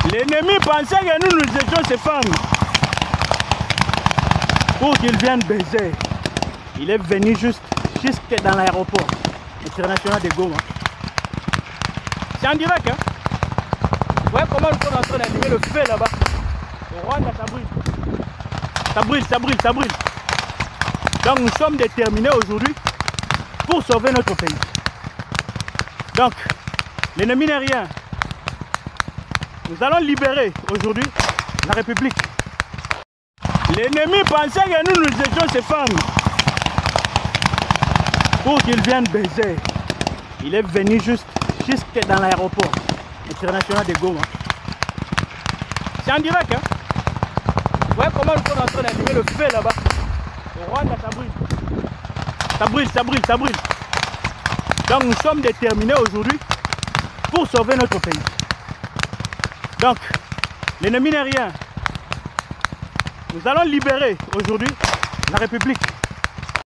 L'ennemi pensait que nous étions ses femmes pour qu'il vienne baiser. Il est venu jusque dans l'aéroport international de Goma. C'est en direct, hein? Vous voyez comment nous sommes en train d'allumer le feu là-bas. Au Rwanda, ça brûle. Ça brûle, ça brûle, ça brûle. Donc nous sommes déterminés aujourd'hui pour sauver notre pays. Donc, l'ennemi n'est rien. Nous allons libérer aujourd'hui la République. L'ennemi pensait que nous étions ses femmes pour qu'il vienne baiser. Il est venu jusque dans l'aéroport international de Goma. C'est en direct, hein? Vous voyez comment nous sommes en train d'allumer le feu là-bas. Au Rwanda, ça brûle. Ça brûle, ça brûle, ça brûle. Donc nous sommes déterminés aujourd'hui pour sauver notre pays. Donc, l'ennemi n'est rien. Nous allons libérer aujourd'hui la République.